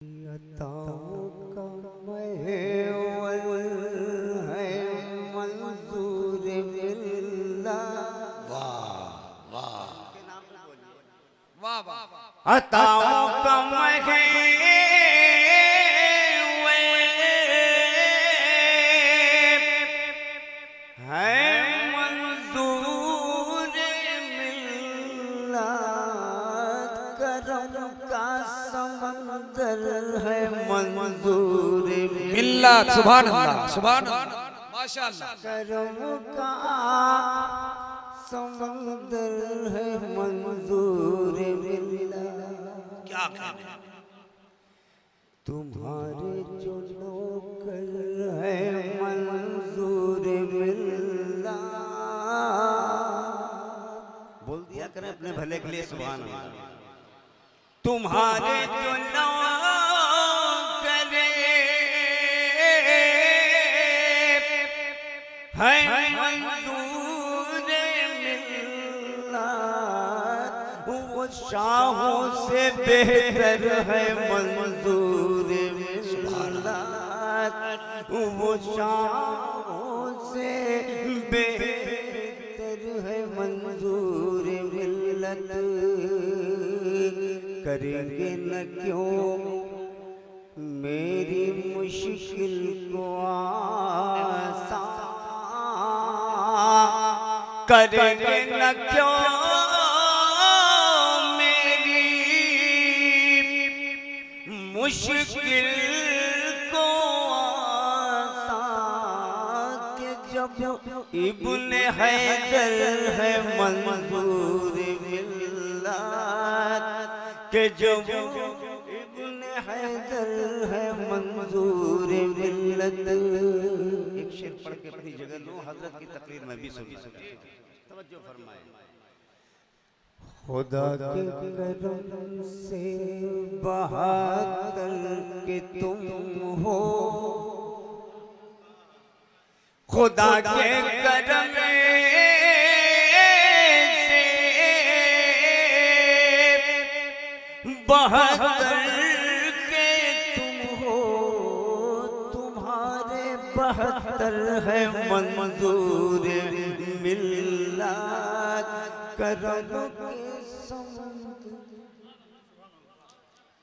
अताओं का महवल है मंजूर मिल्लत। वाह वाह वाह वाह अताओं का महवल है मंजूर मिल्लत। करम का समंदर है मंजूर मिल्लत। सुभान अल्लाह सुभान अल्लाह माशाअल्लाह। करम का समंदर है मंजूर मिल्लत। क्या कहने तुम्हारे जो नौकर है मंजूर मिल्लत। बोल दिया करें अपने भले के लिए सुभान अल्लाह। तुम्हारे जो नौकर है मंजूर मिल्लत। वो शाहों से बेहतर है मंजूर मिल्लत। वो शाहों से बेहतर है मंजूर मिल्लत। करेंगे न क्यों मेरी मुश्किल को आसान। करेंगे न क्यों मेरी मुश्किल को आसान। कि जब इब्ने हैदर है मंजूर मिल्लत। कि जब इब्ने हैदर है मंजूर मिल्लत। एक शेर पढ़ के अपनी जगह लो, हजरत की तकरीर में भी सुनिए। तवज्जो फरमाएं। खुदा के करम से बहादुर के तुम हो। खुदा के करम से बहादुर के तुम हो। तुम्हारे 72 है मंजूर मिल्लत। करम के समंदर